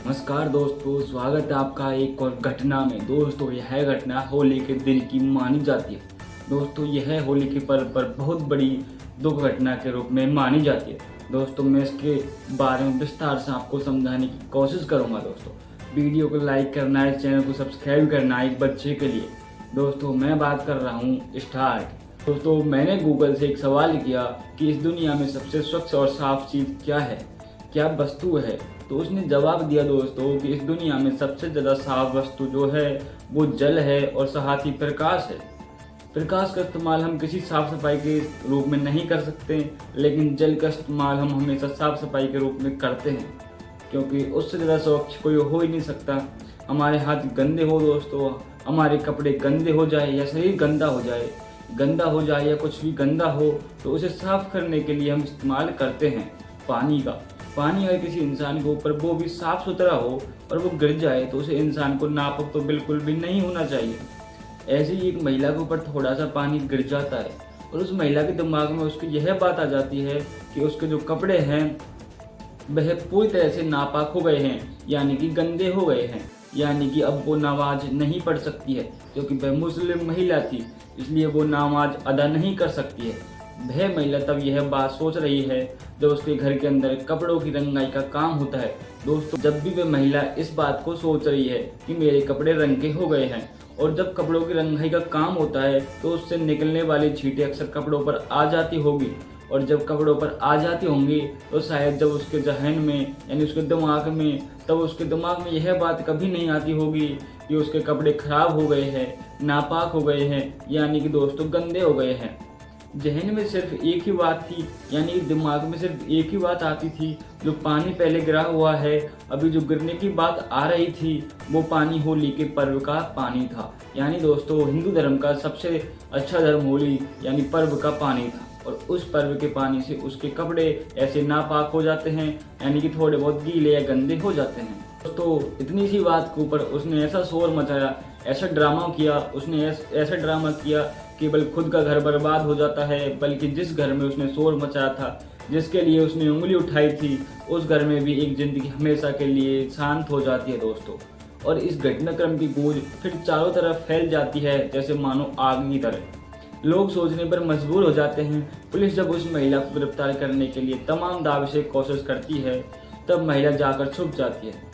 नमस्कार दोस्तों, स्वागत है आपका एक और घटना में। दोस्तों, यह घटना होली के दिन की मानी जाती है। दोस्तों, यह होली के पर्व पर बहुत बड़ी दुख घटना के रूप में मानी जाती है। दोस्तों, मैं इसके बारे में विस्तार से आपको समझाने की कोशिश करूंगा। दोस्तों, वीडियो को लाइक करना है, चैनल को सब्सक्राइब करना है एक बच्चे के लिए। दोस्तों, मैं बात कर रहा हूँ स्टार्ट। दोस्तों, मैंने गूगल से एक सवाल किया कि इस दुनिया में सबसे स्वच्छ और साफ चीज़ क्या है, क्या वस्तु है। तो उसने जवाब दिया दोस्तों कि इस दुनिया में सबसे ज़्यादा साफ वस्तु जो है वो जल है और साथ ही प्रकाश है। प्रकाश का इस्तेमाल हम किसी साफ सफाई के रूप में नहीं कर सकते, लेकिन जल का इस्तेमाल हम हमेशा साफ सफाई के रूप में करते हैं, क्योंकि उससे ज़्यादा स्वच्छ कोई हो ही नहीं सकता। हमारे हाथ गंदे हो दोस्तों, हमारे कपड़े गंदे हो जाए या शरीर गंदा हो जाए या कुछ भी गंदा हो, तो उसे साफ करने के लिए हम इस्तेमाल करते हैं पानी का। पानी अगर किसी इंसान के ऊपर वो भी साफ सुथरा हो और वो गिर जाए तो उसे इंसान को नापक तो बिल्कुल भी नहीं होना चाहिए। ऐसे ही एक महिला के ऊपर थोड़ा सा पानी गिर जाता है और उस महिला के दिमाग में उसकी यह बात आ जाती है कि उसके जो कपड़े हैं वह पूरी तरह से नापाक हो गए हैं, यानी कि गंदे हो गए हैं, यानी कि अब वो नमाज नहीं पढ़ सकती है, क्योंकि वह मुस्लिम महिला थी, इसलिए वो नमाज अदा नहीं कर सकती है। वह महिला तब यह बात सोच रही है जब उसके घर के अंदर कपड़ों की रंगाई का काम होता है। दोस्तों, जब भी वह महिला इस बात को सोच रही है कि मेरे कपड़े रंगे हो गए हैं, और जब कपड़ों की रंगाई का काम होता है तो उससे निकलने वाली छींटें अक्सर कपड़ों पर आ जाती होगी, और जब कपड़ों पर आ जाती होंगी तो शायद जब उसके जहन में यानी उसके दिमाग में, तब उसके दिमाग में यह बात कभी नहीं आती होगी कि उसके कपड़े खराब हो गए हैं, नापाक हो गए हैं, यानी कि दोस्तों गंदे हो गए हैं। जहन में सिर्फ एक ही बात थी, यानी कि दिमाग में सिर्फ एक ही बात आती थी, जो पानी पहले गिरा हुआ है, अभी जो गिरने की बात आ रही थी वो पानी होली के पर्व का पानी था। यानी दोस्तों, हिंदू धर्म का सबसे अच्छा धर्म होली यानी पर्व का पानी था, और उस पर्व के पानी से उसके कपड़े ऐसे नापाक हो जाते हैं, यानी कि थोड़े बहुत गीले या गंदे हो जाते हैं। दोस्तों, इतनी सी बात के ऊपर उसने ऐसा शोर मचाया, ऐसा ड्रामा किया, उसने ऐसा ड्रामा किया, केवल खुद का घर बर्बाद हो जाता है, बल्कि जिस घर में उसने शोर मचाया था, जिसके लिए उसने उंगली उठाई थी, उस घर में भी एक जिंदगी हमेशा के लिए शांत हो जाती है दोस्तों। और इस घटनाक्रम की गूंज फिर चारों तरफ फैल जाती है, जैसे मानो आग की तरह। लोग सोचने पर मजबूर हो जाते हैं। पुलिस जब उस महिला को गिरफ्तार करने के लिए तमाम दाव से कोशिश करती है, तब महिला जाकर छुप जाती है,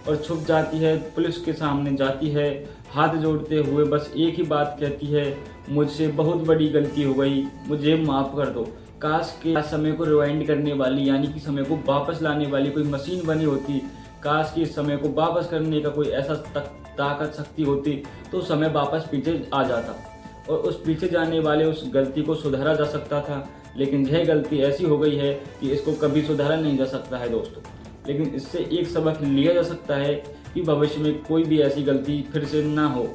और छुप जाती है, पुलिस के सामने जाती है, हाथ जोड़ते हुए बस एक ही बात कहती है, मुझसे बहुत बड़ी गलती हो गई, मुझे माफ़ कर दो। काश के समय को रिवाइंड करने वाली, यानी कि समय को वापस लाने वाली कोई मशीन बनी होती, काश कि इस समय को वापस करने का कोई ऐसा ताकत शक्ति होती, तो समय वापस पीछे आ जाता और उस पीछे जाने वाले उस गलती को सुधारा जा सकता था। लेकिन यह गलती ऐसी हो गई है कि इसको कभी सुधारा नहीं जा सकता है दोस्तों। लेकिन इससे एक सबक लिया जा सकता है कि भविष्य में कोई भी ऐसी गलती फिर से ना हो।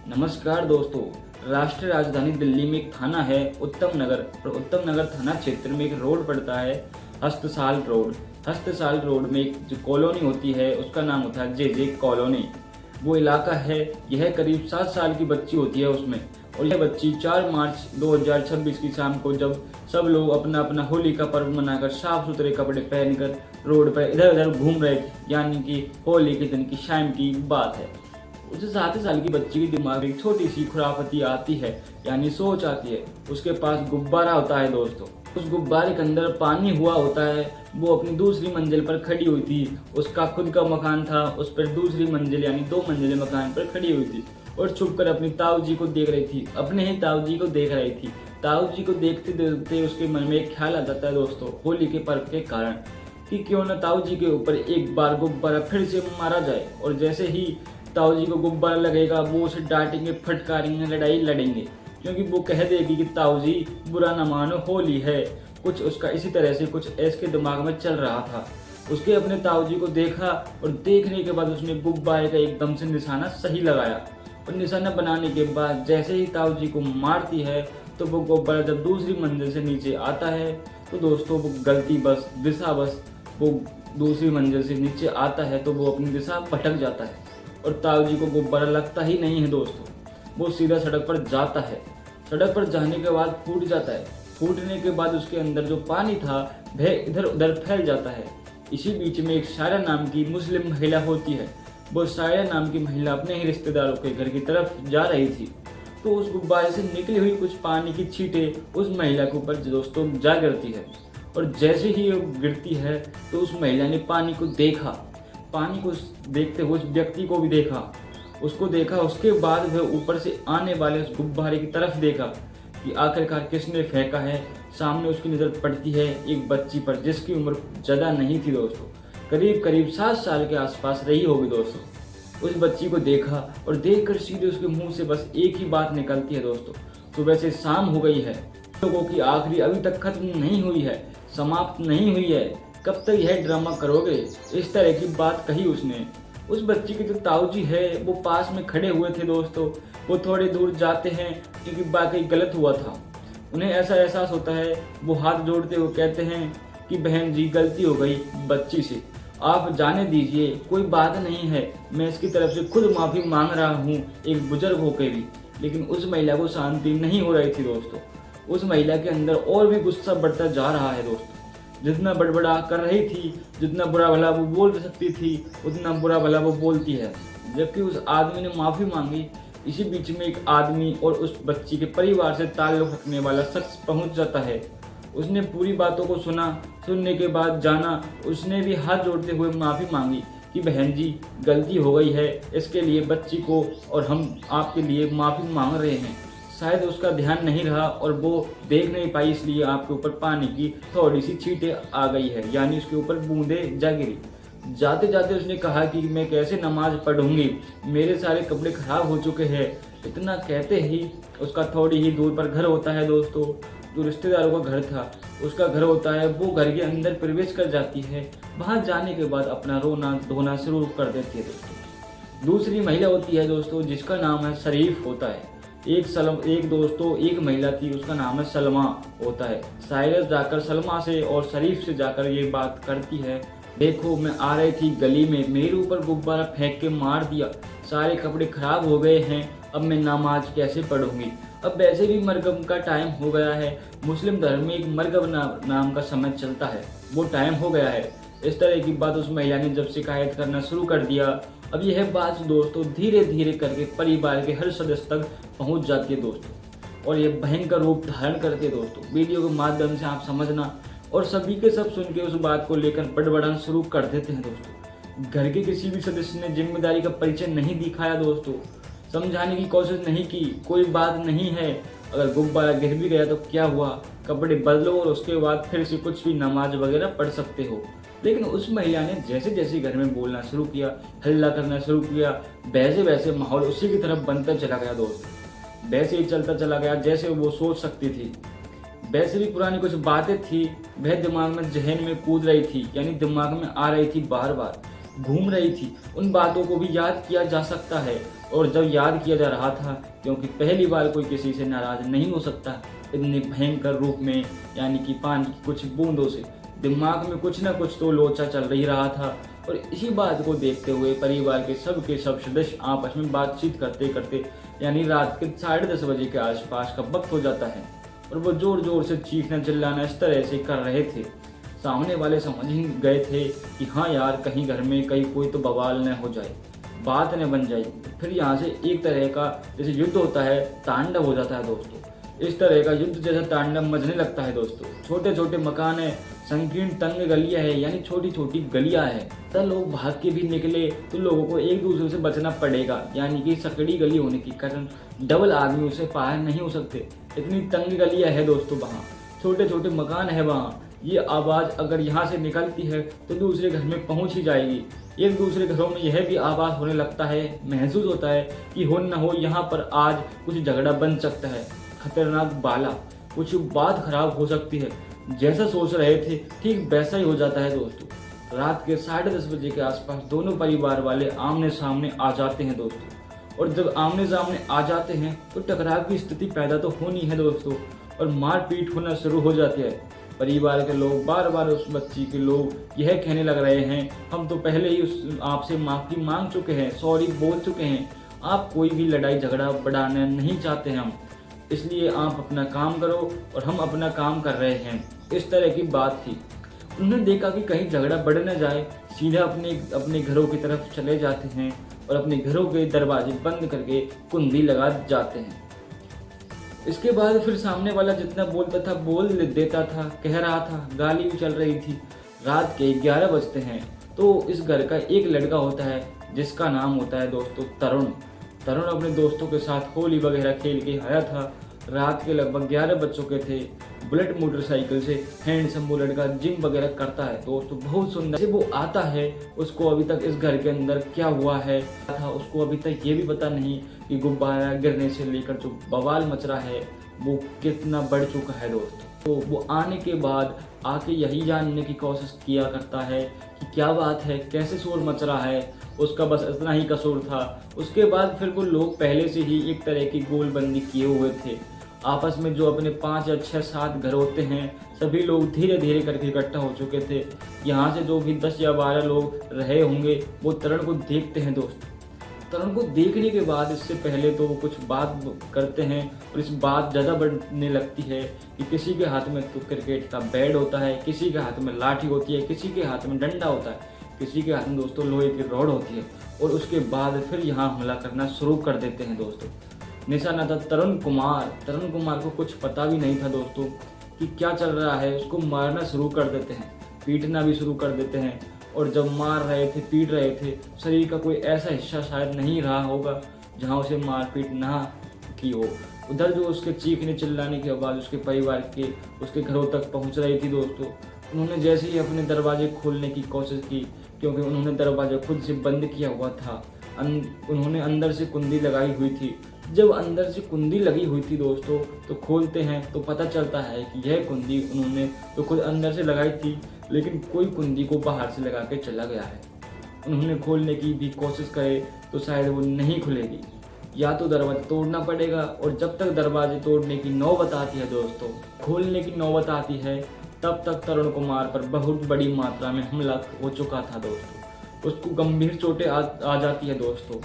नमस्कार दोस्तों, राष्ट्रीय राजधानी दिल्ली में एक थाना है उत्तम नगर, और उत्तम नगर थाना क्षेत्र में एक रोड पड़ता है हस्तसाल रोड। हस्तसाल रोड में एक जो कॉलोनी होती है उसका नाम होता है जे कॉलोनी। वो इलाका है, यह करीब 7 साल की बच्ची होती है उसमें, और यह बच्ची 4 मार्च 2026 की शाम को, जब सब लोग अपना अपना होली का पर्व मनाकर साफ सुथरे कपड़े पहनकर रोड पर इधर उधर घूम रहे थे, यानी कि होली के दिन की शाम की बात है। उसे 7 साल की बच्ची के दिमाग में एक छोटी सी खुराफती आती है, यानी सोच आती है। उसके पास गुब्बारा होता है दोस्तों, उस गुब्बारे के अंदर पानी हुआ होता है। वो अपनी दूसरी मंजिल पर खड़ी हुई थी, उसका खुद का मकान था, उस पर दूसरी मंजिल यानी 2 मंजिले मकान पर खड़ी हुई थी, और छुप कर अपनी ताऊ जी को देख रही थी, अपने ही ताऊ जी को देख रही थी। ताऊ जी को देखते देखते उसके मन में एक ख्याल आ जाता है दोस्तों, होली के पर्व के कारण, कि क्यों न ताऊ जी के ऊपर एक बार गुब्बारा फिर से मारा जाए। और जैसे ही ताऊ जी को गुब्बारा लगेगा, वो उसे डांटेंगे, फटकारेंगे, लड़ाई लड़ेंगे, क्योंकि वो कह देगी कि ताऊ जी बुरा न मानो, होली है। कुछ उसका इसी तरह से कुछ ऐसे दिमाग में चल रहा था। उसके अपने ताऊ जी को देखा, और देखने के बाद उसने गुब्बारे का एकदम से निशाना सही लगाया, और निशाना बनाने के बाद जैसे ही ताऊ जी को मारती है, तो वो गुब्बारा जब दूसरी मंजिल से नीचे आता है, तो दोस्तों वो गलती बस दिशा बस वो दूसरी मंजिल से नीचे आता है, तो वो अपनी दिशा भटक जाता है, और ताऊ जी को गुब्बारा लगता ही नहीं है दोस्तों। वो सीधा सड़क पर जाता है, सड़क पर जाने के बाद फूट जाता है। फूटने के बाद उसके अंदर जो पानी था वह इधर उधर फैल जाता है, इसी बीच में एक सायरा नाम की मुस्लिम महिला होती है। वो सायरा नाम की महिला अपने ही रिश्तेदारों के घर की तरफ जा रही थी, तो उस गुब्बारे से निकली हुई कुछ पानी की छींटें उस महिला के ऊपर दोस्तों जा गिरती है। और जैसे ही वो गिरती है तो उस महिला ने पानी को देखा, पानी को देखते हुए उस व्यक्ति को भी देखा, उसको देखा। उसके बाद वह ऊपर से आने वाले उस गुब्बारे की तरफ देखा कि आखिरकार किसने फेंका है। सामने उसकी नज़र पड़ती है एक बच्ची पर, जिसकी उम्र ज़्यादा नहीं थी दोस्तों, करीब करीब 7 साल के आसपास रही होगी दोस्तों। उस बच्ची को देखा और देखकर सीधे उसके मुंह से बस एक ही बात निकलती है दोस्तों, सुबह से शाम हो गई है, लोगों की आखिरी अभी तक खत्म नहीं हुई है, समाप्त नहीं हुई है, कब तक यह ड्रामा करोगे। इस तरह की बात कही उसने। उस बच्ची के जो ताऊजी है वो पास में खड़े हुए थे दोस्तों। वो थोड़े दूर जाते हैं क्योंकि वाकई गलत हुआ था, उन्हें ऐसा एहसास होता है। वो हाथ जोड़ते हुए कहते हैं कि बहन जी गलती हो गई बच्ची से, आप जाने दीजिए, कोई बात नहीं है, मैं इसकी तरफ से खुद माफ़ी मांग रहा हूँ एक बुजुर्ग होकर भी। लेकिन उस महिला को शांति नहीं हो रही थी दोस्तों। उस महिला के अंदर और भी गुस्सा बढ़ता जा रहा है दोस्तों। जितना बड़बड़ा कर रही थी, जितना बुरा भला वो बोल सकती थी, उतना बुरा भला वो बोलती है। जबकि उस आदमी ने माफ़ी मांगी। इसी बीच में एक आदमी और उस बच्ची के परिवार से ताल्लुक़ रखने वाला शख्स पहुंच जाता है। उसने पूरी बातों को सुना, सुनने के बाद जाना, उसने भी हाथ जोड़ते हुए माफ़ी मांगी कि बहन जी गलती हो गई है, इसके लिए बच्ची को और हम आपके लिए माफ़ी मांग रहे हैं। शायद उसका ध्यान नहीं रहा और वो देख नहीं पाई, इसलिए आपके ऊपर पानी की थोड़ी सी छींटें आ गई है, यानी उसके ऊपर बूंदें जा गिरी। जाते जाते उसने कहा कि मैं कैसे नमाज पढ़ूंगी, मेरे सारे कपड़े खराब हो चुके हैं। इतना कहते ही उसका थोड़ी ही दूर पर घर होता है दोस्तों, जो रिश्तेदारों का घर था उसका घर होता है। वो घर के अंदर प्रवेश कर जाती है। वहाँ जाने के बाद अपना रोना धोना शुरू कर देती है दोस्तों। दूसरी महिला होती है दोस्तों, जिसका नाम है शरीफ होता है। एक महिला थी, उसका नाम है सलमा होता है। साइरस जाकर सलमा से और शरीफ से जाकर ये बात करती है, देखो मैं आ रही थी गली में, मेरे ऊपर गुब्बारा फेंक के मार दिया, सारे कपड़े खराब हो गए हैं, अब मैं नमाज कैसे पढ़ूंगी। अब वैसे भी मरगब का टाइम हो गया है, मुस्लिम धर्म में एक मरगब नाम का समय चलता है, वो टाइम हो गया है। इस तरह की बात उस महिला ने जब शिकायत करना शुरू कर दिया, अब यह बात दोस्तों धीरे धीरे करके परिवार के हर सदस्य तक पहुंच जाती है दोस्तों, और यह भयंकर रूप धारण करती है दोस्तों। वीडियो के माध्यम से आप समझना, और सभी के सब सुन के उस बात को लेकर बड़बड़ाना शुरू कर देते हैं दोस्तों। घर के किसी भी सदस्य ने जिम्मेदारी का परिचय नहीं दिखाया दोस्तों, समझाने की कोशिश नहीं की, कोई बात नहीं है, अगर गुब्बारा गिर भी गया तो क्या हुआ, कपड़े बदलो और उसके बाद फिर से कुछ भी नमाज वगैरह पढ़ सकते हो। लेकिन उस महिला ने जैसे जैसे घर में बोलना शुरू किया, हल्ला करना शुरू किया, वैसे वैसे माहौल उसी की तरफ बनता चला गया दोस्तों। वैसे ही चलता चला गया जैसे वो सोच सकती थी। वैसे भी पुरानी कुछ बातें थी, वह दिमाग में जहन में कूद रही थी, यानी दिमाग में आ रही थी, बार बार घूम रही थी। उन बातों को भी याद किया जा सकता है, और जब याद किया जा रहा था, क्योंकि पहली बार कोई किसी से नाराज नहीं हो सकता इतने भयंकर रूप में, यानी कि पानी की कुछ बूंदों से दिमाग में कुछ ना कुछ तो लोचा चल रही रहा था। और इसी बात को देखते हुए परिवार के सब सदस्य आपस में बातचीत करते करते, यानी रात के 10:30 बजे के आसपास का वक्त हो जाता है, और वो जोर जोर से चीखना चिल्लाना इस तरह से कर रहे थे। सामने वाले समझ ही गए थे कि हाँ यार, कहीं घर में कहीं कोई तो बवाल न हो जाए, बात न बन जाए। फिर यहाँ से एक तरह का जैसे युद्ध होता है, तांडव हो जाता है दोस्तों। इस तरह का युद्ध जैसा तांडव मचने लगता है दोस्तों। छोटे छोटे मकान है, संकीर्ण तंग गलियां है, यानी छोटी छोटी गलियां है। तो लोग भाग के भी निकले तो लोगों को एक दूसरे से बचना पड़ेगा, यानी कि सकड़ी गली होने के कारण डबल आदमी उसे पार नहीं हो सकते। इतनी तंग गलियां है दोस्तों, वहाँ छोटे छोटे मकान है। वहाँ ये आवाज़ अगर यहाँ से निकलती है तो दूसरे घर में पहुँच ही जाएगी। एक दूसरे घरों में यह भी आवाज़ होने लगता है, महसूस होता है कि हो न हो यहाँ पर आज कुछ झगड़ा बन सकता है, खतरनाक बाला, कुछ बात खराब हो सकती है। जैसा सोच रहे थे ठीक वैसा ही हो जाता है दोस्तों। रात के 10:30 बजे के आसपास दोनों परिवार वाले आमने सामने आ जाते हैं दोस्तों, और जब आमने सामने आ जाते हैं तो टकराव की स्थिति पैदा तो होनी है दोस्तों, और मारपीट होना शुरू हो जाती है। परिवार के लोग बार बार उस बच्ची के लोग यह कहने लग रहे हैं, हम तो पहले ही आपसे माफ़ी मांग चुके हैं, सॉरी बोल चुके हैं, आप कोई भी लड़ाई झगड़ा बढ़ाना नहीं चाहते हैं हम, इसलिए आप अपना काम करो और हम अपना काम कर रहे हैं। इस तरह की बात थी। उन्होंने देखा कि कहीं झगड़ा बढ़ न जाए, सीधा अपने अपने घरों की तरफ चले जाते हैं और अपने घरों के दरवाजे बंद करके कुंडी लगा जाते हैं। इसके बाद फिर सामने वाला जितना बोलता था बोल देता था, कह रहा था, गाली भी चल रही थी। रात के 11 बजते हैं तो इस घर का एक लड़का होता है जिसका नाम होता है दोस्तों तरुण। तरुण अपने दोस्तों के साथ होली वगैरह खेल के आया था। रात के लगभग 11 बज चुके थे। बुलेट मोटरसाइकिल से हैंडसम वो लड़का जिम वगैरह करता है दोस्तों, बहुत सुंदर से वो आता है। उसको अभी तक इस घर के अंदर क्या हुआ है था उसको अभी तक ये भी पता नहीं कि गुब्बारा गिरने से लेकर जो बवाल मच रहा है वो कितना बढ़ चुका है दोस्तों। तो वो आने के बाद आके यही जानने की कोशिश किया करता है कि क्या बात है, कैसे शोर मच रहा है। उसका बस इतना ही कसूर था। उसके बाद फिर वो लोग पहले से ही एक तरह की गोलबंदी किए हुए थे। आपस में जो अपने 5 या 6 7 घर होते हैं सभी लोग धीरे धीरे करके इकट्ठा हो चुके थे। यहाँ से जो भी 10 या 12 लोग रहे होंगे वो तरुण को देखते हैं दोस्त। तरुण को देखने के बाद इससे पहले तो वो कुछ बात करते हैं और इस बात ज़्यादा बढ़ने लगती है कि किसी के हाथ में तो क्रिकेट का बैट होता है, किसी के हाथ में लाठी होती है, किसी के हाथ में डंडा होता है, किसी के हाथ में दोस्तों लोहे की रॉड होती है। और उसके बाद फिर यहाँ हमला करना शुरू कर देते हैं दोस्तों। निशाना था तरुण कुमार। तरुण कुमार को कुछ पता भी नहीं था दोस्तों कि क्या चल रहा है। उसको मारना शुरू कर देते हैं, पीटना भी शुरू कर देते हैं। और जब मार रहे थे, पीट रहे थे, शरीर का कोई ऐसा हिस्सा शायद नहीं रहा होगा जहाँ उसे मारपीट ना की हो। उधर जो उसके चीखने चिल्लाने की आवाज़ उसके परिवार के उसके घरों तक पहुँच रही थी दोस्तों। उन्होंने जैसे ही अपने दरवाजे खोलने की कोशिश की, क्योंकि उन्होंने दरवाजा खुद से बंद किया हुआ था, उन्होंने अंदर से कुंडी लगाई हुई थी। जब अंदर से कुंडी लगी हुई थी दोस्तों तो खोलते हैं तो पता चलता है कि यह कुंडी उन्होंने तो खुद अंदर से लगाई थी, लेकिन कोई कुंडी को बाहर से लगा के चला गया है। उन्होंने खोलने की भी कोशिश करे तो शायद वो नहीं खुलेगी, या तो दरवाजा तोड़ना पड़ेगा। और जब तक दरवाजे तोड़ने की नौबत आती है दोस्तों, खोलने की नौबत आती है, तब तक तरुण कुमार पर बहुत बड़ी मात्रा में हमला हो चुका था दोस्तों। उसको गंभीर चोटें आ जाती है दोस्तों।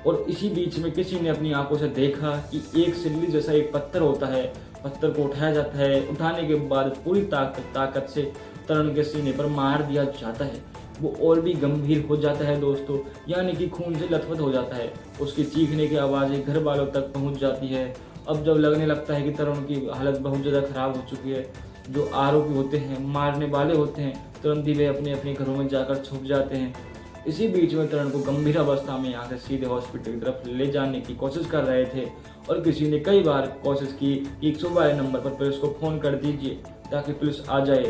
और इसी बीच में किसी ने अपनी आंखों से देखा कि एक सिल्ली जैसा एक पत्थर होता है, पत्थर को उठाया जाता है। उठाने के बाद पूरी ताकत से तरुण के सीने पर मार दिया जाता है। वो और भी गंभीर हो जाता है दोस्तों, यानी कि खून से लथपथ हो जाता है। उसकी चीखने की आवाज़ें घर वालों तक पहुंच जाती है। अब जब लगने लगता है कि तरुण की हालत बहुत ज़्यादा ख़राब हो चुकी है, जो आरोपी होते हैं, मारने वाले होते हैं, तुरंत ही वे अपने अपने घरों में जाकर छुप जाते हैं। इसी बीच में तरुण को गंभीर अवस्था में यहाँ से सीधे हॉस्पिटल की तरफ ले जाने की कोशिश कर रहे थे। और किसी ने कई बार कोशिश की 112 नंबर पर पुलिस को फ़ोन कर दीजिए ताकि पुलिस आ जाए।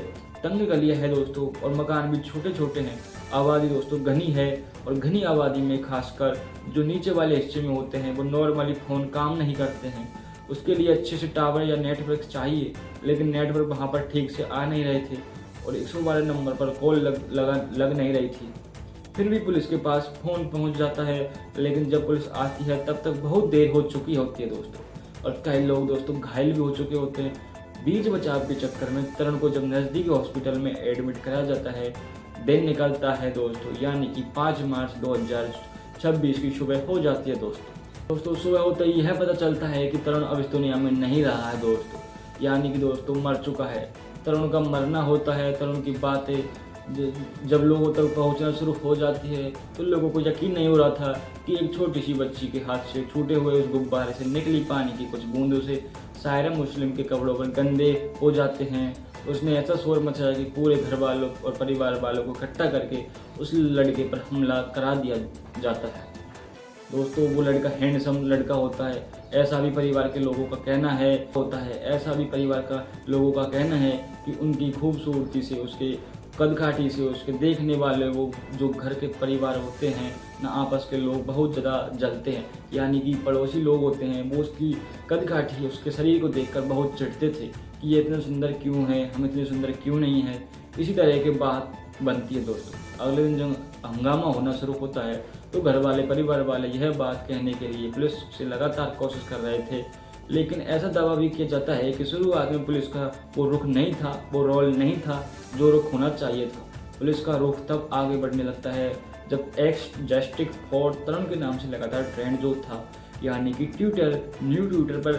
तंग गलियाँ है दोस्तों और मकान भी छोटे छोटे हैं। आबादी दोस्तों घनी है और घनी आबादी में खासकर जो नीचे वाले हिस्से में होते हैं वो नॉर्मली फ़ोन काम नहीं करते हैं। उसके लिए अच्छे से टावर या नेटवर्क चाहिए, लेकिन नेटवर्क वहाँ पर ठीक से आ नहीं रहे थे और 112 नंबर पर कॉल लग नहीं रही थी। फिर भी पुलिस के पास फ़ोन पहुंच जाता है, लेकिन जब पुलिस आती है तब तक बहुत देर हो चुकी होती है दोस्तों। और कई लोग दोस्तों घायल भी हो चुके होते हैं। बीच बचाव के चक्कर में तरुण को जब नज़दीकी हॉस्पिटल में एडमिट कराया जाता है, दिन निकलता है दोस्तों, यानी कि 5 मार्च 2026 की सुबह हो जाती है दोस्तों। सुबह होते ही यह पता चलता है कि तरुण अब इस दुनिया में नहीं रहा है दोस्तों, यानी कि दोस्तों मर चुका है। तरुण का मरना होता है। तरुण की बातें जब लोगों तक पहुंचना शुरू हो जाती है तो लोगों को यकीन नहीं हो रहा था कि एक छोटी सी बच्ची के हाथ से छूटे हुए उस गुब्बारे से निकली पानी की कुछ बूंदों से सायरा मुस्लिम के कपड़ों पर गंदे हो जाते हैं। उसने ऐसा शोर मचाया कि पूरे घर वालों और परिवार वालों को इकट्ठा करके उस लड़के पर हमला करा दिया जाता है दोस्तों। वो लड़का हैंडसम लड़का होता है, ऐसा भी परिवार के लोगों का कहना है ऐसा भी परिवार का लोगों का कहना है कि उनकी खूबसूरती से, उसके कदकाठी से, उसके देखने वाले वो जो घर के परिवार होते हैं ना, आपस के लोग बहुत ज़्यादा जलते हैं। यानी कि पड़ोसी लोग होते हैं वो उसकी कदकाठी, उसके शरीर को देखकर बहुत चिढ़ते थे कि ये इतने सुंदर क्यों है, हम इतने सुंदर क्यों नहीं है। इसी तरह की बात बनती है दोस्तों। अगले दिन जब हंगामा होना शुरू होता है तो घर वाले, परिवार वाले यह बात कहने के लिए पुलिस से लगातार कोशिश कर रहे थे, लेकिन ऐसा दावा भी किया जाता है कि शुरुआत में पुलिस का वो रुख नहीं था, वो रोल नहीं था जो रुख होना चाहिए था। पुलिस का रुख तब आगे बढ़ने लगता है जब एक्स जस्टिस फॉर तरुण के नाम से लगातार ट्रेंड जो था, यानी कि न्यू ट्विटर पर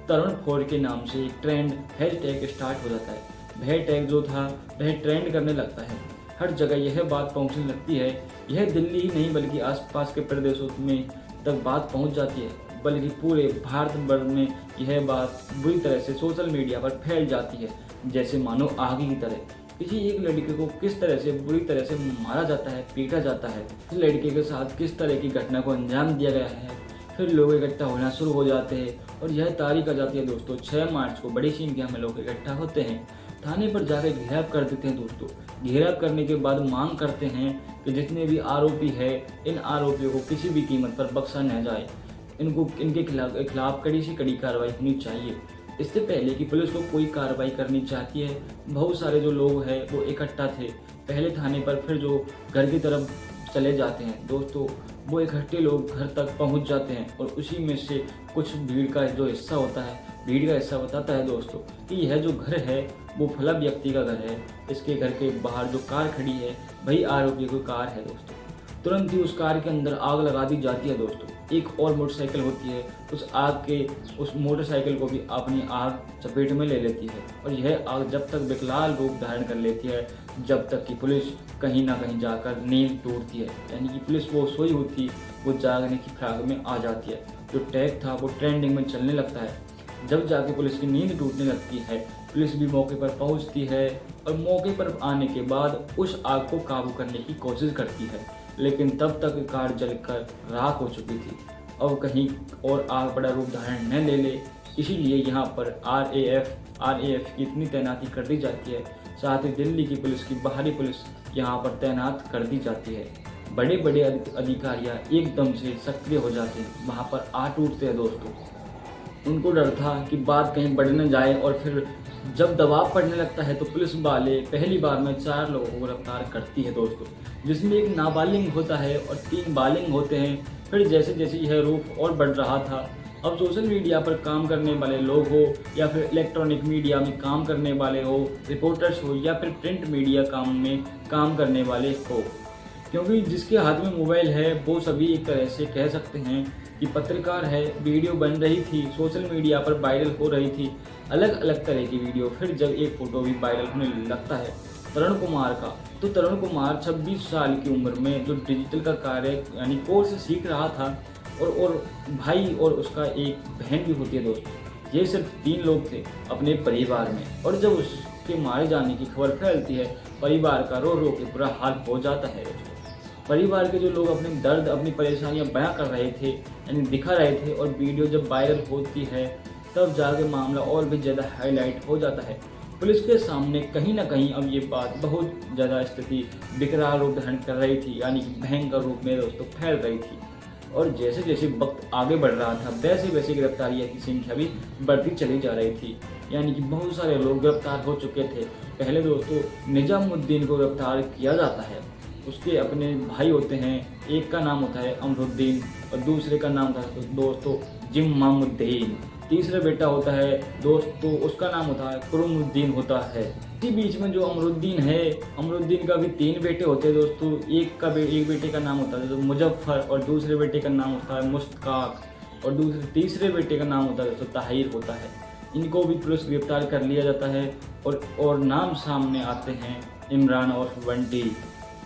तरुण फॉर के नाम से एक ट्रेंड हैशटैग स्टार्ट हो जाता है। वह टैग जो था वह ट्रेंड करने लगता है। हर जगह यह बात पहुंचने लगती है। यह दिल्ली ही नहीं बल्कि आसपास के प्रदेशों में तक बात पहुंच जाती है, बल्कि पूरे भारत भर में यह बात बुरी तरह से सोशल मीडिया पर फैल जाती है, जैसे मानो आग की तरह। किसी एक लड़के को किस तरह से बुरी तरह से मारा जाता है, पीटा जाता है, इस लड़के के साथ किस तरह की घटना को अंजाम दिया गया है, फिर लोग इकट्ठा होना शुरू हो जाते हैं और यह तारीख आ जाती है दोस्तों 6 मार्च को बड़ी संख्या में लोग इकट्ठा होते हैं, थाने पर जाकर घेराव कर देते हैं दोस्तों। घेराव करने के बाद मांग करते हैं कि जितने भी आरोपी है इन आरोपियों को किसी भी कीमत पर बख्शा न जाए, इनके खिलाफ कड़ी से कड़ी कार्रवाई होनी चाहिए। इससे पहले कि पुलिस को कोई कार्रवाई करनी चाहती है, बहुत सारे जो लोग हैं वो इकट्ठा थे पहले थाने पर, फिर जो घर की तरफ चले जाते हैं दोस्तों, वो इकट्ठे लोग घर तक पहुंच जाते हैं और उसी में से कुछ भीड़ का हिस्सा बताता है दोस्तों कि यह जो घर है वो फला व्यक्ति का घर है। इसके घर के बाहर जो कार खड़ी है वही आरोपी की कार है दोस्तों। तुरंत ही उस कार के अंदर आग लगा दी जाती है दोस्तों। एक और मोटरसाइकिल होती है, उस मोटरसाइकिल को भी अपनी आग चपेट में ले लेती है और यह आग जब तक विकराल रूप धारण कर लेती है जब तक कि पुलिस कहीं ना कहीं जाकर नींद टूटती है, यानी कि पुलिस वो सोई होती वो जागने की फिराक में आ जाती है। जो टैग था वो ट्रेंडिंग में चलने लगता है। जब जाके पुलिस की नींद टूटने लगती है, पुलिस भी मौके पर पहुंचती है और मौके पर आने के बाद उस आग को काबू करने की कोशिश करती है, लेकिन तब तक कार जलकर राख हो चुकी थी। अब कहीं और आग बड़ा रूप धारण न ले ले, इसीलिए यहाँ पर आरएएफ की इतनी तैनाती कर दी जाती है। साथ ही दिल्ली की पुलिस की बाहरी पुलिस यहाँ पर तैनात कर दी जाती है। बड़े बड़े अधिकारियाँ एकदम से सक्रिय हो जाते हैं, वहाँ पर आ टूटते हैं दोस्तों। उनको डर था कि बात कहीं बढ़ न जाए और फिर जब दबाव पड़ने लगता है तो पुलिस वाले पहली बार में 4 लोगों को गिरफ्तार करती है दोस्तों, जिसमें एक नाबालिग होता है और 3 बालिग होते हैं। फिर जैसे जैसे यह रूप और बढ़ रहा था, अब सोशल मीडिया पर काम करने वाले लोग हो या फिर इलेक्ट्रॉनिक मीडिया में काम करने वाले हो, रिपोर्टर्स हो या फिर प्रिंट मीडिया में काम करने वाले हो, क्योंकि जिसके हाथ में मोबाइल है वो सभी एक तरह से कह सकते हैं कि पत्रकार है। वीडियो बन रही थी, सोशल मीडिया पर वायरल हो रही थी अलग अलग तरह की वीडियो। फिर जब एक फ़ोटो भी वायरल होने लगता है तरुण कुमार का, तो तरुण कुमार 26 साल की उम्र में जो डिजिटल का कार्य यानी कोर्स सीख रहा था और भाई और उसका एक बहन भी होती है दोस्तों। ये सिर्फ 3 लोग थे अपने परिवार में, और जब उसके मारे जाने की खबर फैलती है परिवार का रो रो के बुरा हाल हो जाता है दोस्तों। परिवार के जो लोग अपने दर्द अपनी परेशानियां बयां कर रहे थे यानी दिखा रहे थे, और वीडियो जब वायरल होती है तब जाके मामला और भी ज़्यादा हाईलाइट हो जाता है। पुलिस के सामने कहीं ना कहीं अब ये बात बहुत ज़्यादा स्थिति विकराल रूप धारण कर रही थी, यानी कि भयंकर रूप में दोस्तों फैल रही थी। और जैसे जैसे वक्त आगे बढ़ रहा था वैसे वैसे गिरफ्तारियों की संख्या भी बढ़ती चली जा रही थी, यानी कि बहुत सारे लोग गिरफ्तार हो चुके थे। पहले दोस्तों निजामुद्दीन को गिरफ्तार किया जाता है, उसके अपने भाई होते हैं, एक का नाम होता है अमरुद्दीन और दूसरे का नाम होता है दोस्तों जिम्मामुद्दीन। तीसरा बेटा होता है दोस्तों उसका नाम होता है कुरुमुद्दीन होता है। इसी बीच में जो अमरुद्दीन है, अमरुद्दीन का भी 3 बेटे होते हैं दोस्तों। एक बेटे का नाम होता है मुजफ्फर और दूसरे बेटे का नाम होता है मुश्ताक और तीसरे बेटे का नाम होता है दोस्तों ताहिर होता है। इनको भी पुलिस गिरफ्तार कर लिया जाता है और नाम सामने आते हैं इमरान और बंटी।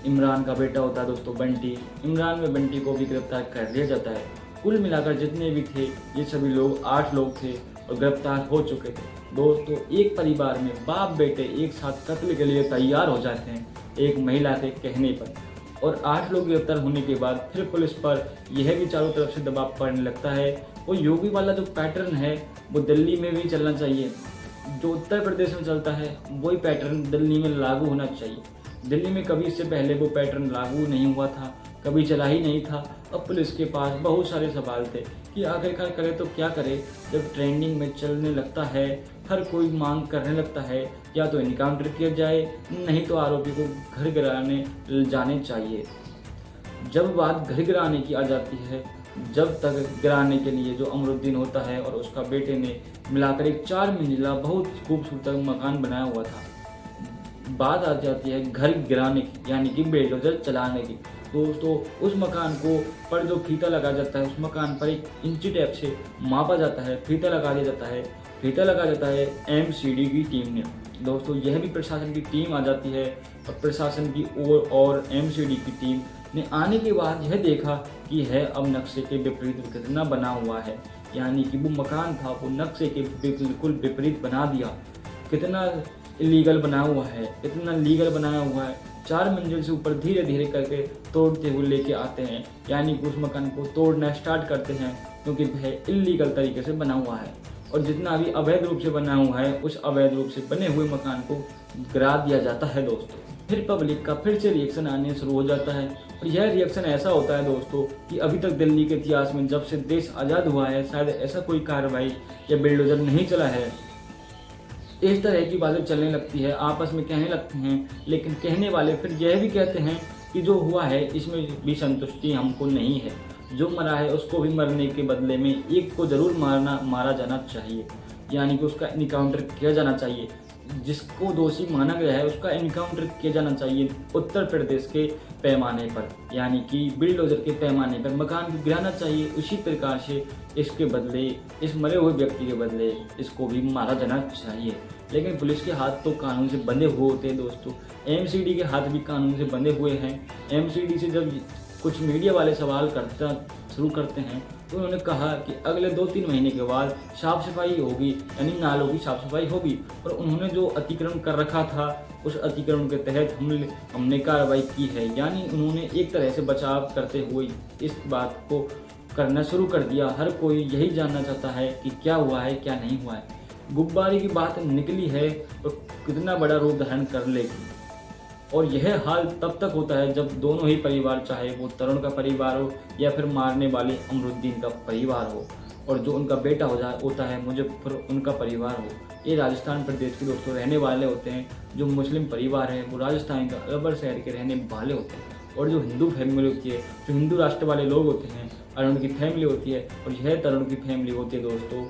इमरान का बेटा होता है दोस्तों बंटी। इमरान में बंटी को भी गिरफ्तार कर लिया जाता है। कुल मिलाकर जितने भी थे ये सभी लोग 8 लोग थे और गिरफ्तार हो चुके थे दोस्तों। एक परिवार में बाप बेटे एक साथ कत्ल के लिए तैयार हो जाते हैं एक महिला के कहने पर, और 8 लोग गिरफ्तार होने के बाद फिर पुलिस पर यह भी चारों तरफ से दबाव पड़ने लगता है। वो योगी वाला जो पैटर्न है वो दिल्ली में भी चलना चाहिए, जो उत्तर प्रदेश में चलता है वही पैटर्न दिल्ली में लागू होना चाहिए। दिल्ली में कभी इससे पहले वो पैटर्न लागू नहीं हुआ था, कभी चला ही नहीं था। अब पुलिस के पास बहुत सारे सवाल थे कि आखिरकार करे तो क्या करे। जब ट्रेंडिंग में चलने लगता है, हर कोई मांग करने लगता है या तो इनकाउंटर किया जाए, नहीं तो आरोपी को घर गिराने जाने चाहिए। जब बात घर गिराने की आ जाती है, जब तक गिराने के लिए जो अमरुद्दीन होता है और उसका बेटे ने मिलाकर एक 4 मंजिला बहुत खूबसूरत मकान बनाया हुआ था। बात आ जाती है घर गिराने की, यानी कि बेलडोजर चलाने की। दोस्तों उस मकान को पर जो फीता लगा जाता है, उस मकान पर एक इंची टेप से मापा जाता है, फीता लगा दिया जाता है फीता लगा जाता है एमसीडी की टीम ने। दोस्तों यह भी प्रशासन की टीम आ जाती है और प्रशासन की ओर और एमसीडी की टीम ने आने के बाद यह देखा कि यह अब नक्शे के विपरीत कितना बना हुआ है, यानी कि वो मकान था वो नक्शे के बिल्कुल विपरीत बना दिया। कितना इलीगल बना हुआ है, कितना लीगल बनाया हुआ है। 4 मंजिल से ऊपर धीरे धीरे करके तोड़ते हुए लेके आते हैं, यानी कि उस मकान को तोड़ना स्टार्ट करते हैं क्योंकि वह इलीगल तरीके से बना हुआ है। और जितना भी अवैध रूप से बना हुआ है उस अवैध रूप से बने हुए मकान को गिरा दिया जाता है दोस्तों। फिर पब्लिक का फिर से रिएक्शन आने शुरू हो जाता है और यह रिएक्शन ऐसा होता है दोस्तों कि अभी तक दिल्ली के इतिहास में जब से देश आज़ाद हुआ है शायद ऐसा कोई कार्रवाई या बिल्डोजर नहीं चला है। इस तरह की बातें चलने लगती है, आपस में कहने लगते हैं, लेकिन कहने वाले फिर यह भी कहते हैं कि जो हुआ है इसमें भी संतुष्टि हमको नहीं है। जो मरा है उसको भी मरने के बदले में एक को ज़रूर मारा जाना चाहिए, यानी कि उसका इनकाउंटर किया जाना चाहिए। जिसको दोषी माना गया है उसका इनकाउंटर किया जाना चाहिए उत्तर प्रदेश के पैमाने पर, यानी कि बिल्डोजर के पैमाने पर मकान को गिराना चाहिए। उसी प्रकार से इसके बदले, इस मरे हुए व्यक्ति के बदले इसको भी मारा जाना चाहिए। लेकिन पुलिस के हाथ तो कानून से बंधे हुए होते हैं दोस्तों, एमसीडी के हाथ भी कानून से बंधे हुए हैं। एमसीडी से जब कुछ मीडिया वाले सवाल करना शुरू करते हैं तो उन्होंने कहा कि अगले 2-3 महीने के बाद साफ सफाई होगी, यानी नालों की साफ सफाई होगी। और उन्होंने जो अतिक्रमण कर रखा था उस अतिक्रमण के तहत हमने कार्रवाई की है, यानी उन्होंने एक तरह से बचाव करते हुए इस बात को करना शुरू कर दिया। हर कोई यही जानना चाहता है कि क्या हुआ है क्या नहीं हुआ है। गुब्बारे की बात निकली है और कितना बड़ा रूप धारण कर लेगी। और यह हाल तब तक होता है जब दोनों ही परिवार, चाहे वो तरुण का परिवार हो या फिर मारने वाले अमरुद्दीन का परिवार हो, और जो उनका बेटा होता है मुजफ्फर उनका परिवार हो। ये राजस्थान प्रदेश के दोस्तों रहने वाले होते हैं। जो मुस्लिम परिवार है वो राजस्थान के अलवर शहर के रहने वाले होते हैं। और जो हिंदू फैमिली होती है, जो हिंदू राष्ट्र वाले लोग होते हैं, अरुण की फैमिली होती है और यह तरुण की फैमिली होती है दोस्तों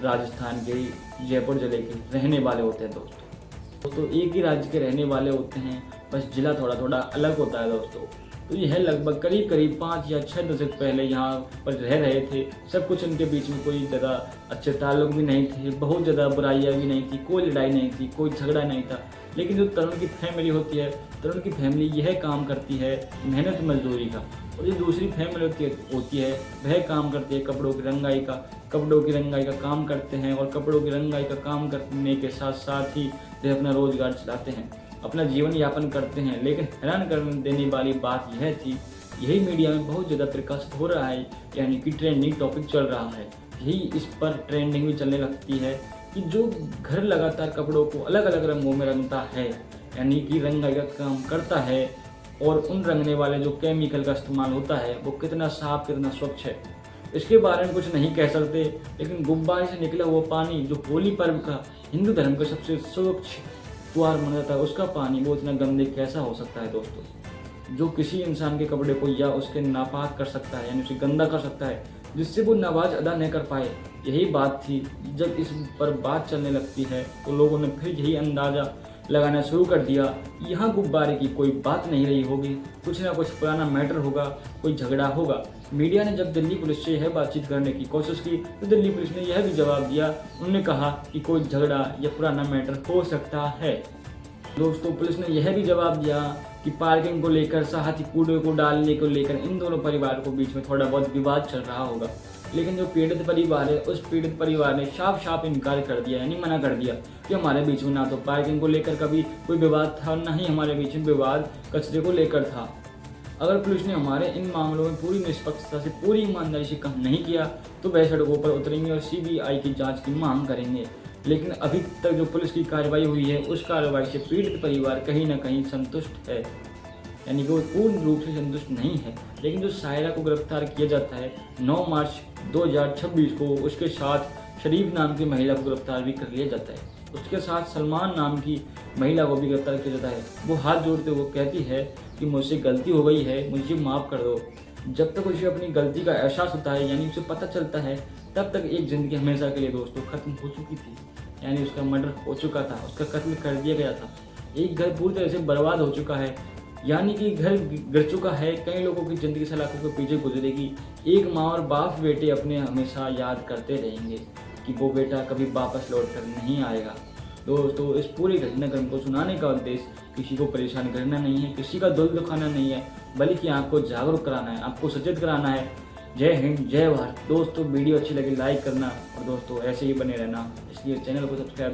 राजस्थान के जयपुर जिले के रहने वाले होते हैं दोस्तों एक ही राज्य के रहने वाले होते हैं, बस जिला थोड़ा थोड़ा अलग होता है दोस्तों। तो यह लगभग करीब 5 या 6 दशक पहले यहाँ पर रह रहे थे। सब कुछ उनके बीच में कोई ज़्यादा अच्छे ताल्लुक भी नहीं थे, बहुत ज़्यादा बुराइयाँ भी नहीं थी, कोई लड़ाई नहीं थी, कोई झगड़ा नहीं था। लेकिन जो तरुण की फैमिली होती है, तरुण की फैमिली यह काम करती है मेहनत मजदूरी का, और जो दूसरी फैमिली होती है वह काम करती है कपड़ों की रंगाई का काम करते हैं। और कपड़ों की रंगाई का काम करने के साथ साथ ही वे अपना रोजगार चलाते हैं, अपना जीवन यापन करते हैं। लेकिन हैरान कर देने वाली बात यह थी, यही मीडिया में बहुत ज़्यादा प्रकाशित हो रहा है, यानी कि ट्रेंडिंग टॉपिक चल रहा है। यही इस पर ट्रेंडिंग भी चलने लगती है कि जो घर लगातार कपड़ों को अलग अलग रंगों में रंगता है, यानी कि रंगाई का काम करता है, और उन रंगने वाले जो केमिकल का इस्तेमाल होता है वो कितना साफ कितना स्वच्छ है, इसके बारे में कुछ नहीं कह सकते। लेकिन गुब्बारे से निकला हुआ पानी जो होली पर्व का हिंदू धर्म का सबसे स्वच्छ त्योहार माना जाता है, उसका पानी वो इतना गंदे कैसा हो सकता है दोस्तों। जो किसी इंसान के कपड़े को या उसके नापाक कर सकता है, यानी उसे गंदा कर सकता है, जिससे वो नमाज अदा नहीं कर पाए। यही बात थी। जब इस पर बात चलने लगती है तो लोगों ने फिर यही अंदाज़ा लगाना शुरू कर दिया, यहाँ गुब्बारे की कोई बात नहीं रही होगी, कुछ ना कुछ पुराना मैटर होगा, कोई झगड़ा होगा। मीडिया ने जब दिल्ली पुलिस से यह बातचीत करने की कोशिश की तो दिल्ली पुलिस ने यह भी जवाब दिया, उन्होंने कहा कि कोई झगड़ा या पुराना मैटर हो सकता है। दोस्तों पुलिस ने यह भी जवाब दिया कि पार्किंग को लेकर, साथ ही कूड़े को डालने को लेकर इन दोनों परिवार को बीच में थोड़ा बहुत विवाद चल रहा होगा। लेकिन जो पीड़ित परिवार है उस पीड़ित परिवार ने साफ इनकार कर दिया, यानी मना कर दिया कि हमारे बीच में ना तो पार्किंग को लेकर कभी कोई विवाद था, ना ही हमारे बीच में विवाद कचरे को लेकर था। अगर पुलिस ने हमारे इन मामलों में पूरी निष्पक्षता से, पूरी ईमानदारी से काम नहीं किया तो वह सड़कों पर उतरेंगे और सीबीआई की जांच की मांग करेंगे। लेकिन अभी तक जो पुलिस की कार्रवाई हुई है उस कार्रवाई से पीड़ित परिवार कहीं ना कहीं संतुष्ट है, यानी कि वो पूर्ण रूप से संतुष्ट नहीं है। लेकिन जो सायरा को गिरफ्तार किया जाता है 9 मार्च 2026 को, उसके साथ शरीफ नाम की महिला को गिरफ्तार भी कर लिया जाता है। उसके साथ सलमान नाम की महिला को भी गिरफ्तार किया जाता है। वो हाथ जोड़ते हुए कहती है कि मुझसे गलती हो गई है, मुझे माफ़ कर दो। जब तक उसे अपनी गलती का एहसास होता है, यानी उसे पता चलता है, तब तक एक ज़िंदगी हमेशा के लिए दोस्तों ख़त्म हो चुकी थी, यानी उसका मर्डर हो चुका था, उसका कत्ल कर दिया गया था। एक घर पूरी तरह से बर्बाद हो चुका है, यानी कि घर गिर चुका है। कई लोगों की ज़िंदगी सलाखों के पीछे गुजरेगी। एक माँ और बाप बेटे अपने हमेशा याद करते रहेंगे। कि वो बेटा कभी वापस लौट कर नहीं आएगा। दोस्तों इस पूरी घटनाक्रम को सुनाने का उद्देश्य किसी को परेशान करना नहीं है, किसी का दिल दुखाना नहीं है, बल्कि आपको जागरूक कराना है, आपको सचेत कराना है। जय हिंद, जय भारत। दोस्तों वीडियो अच्छी लगी लाइक करना और दोस्तों ऐसे ही बने रहना, इसलिए चैनल को सब्सक्राइब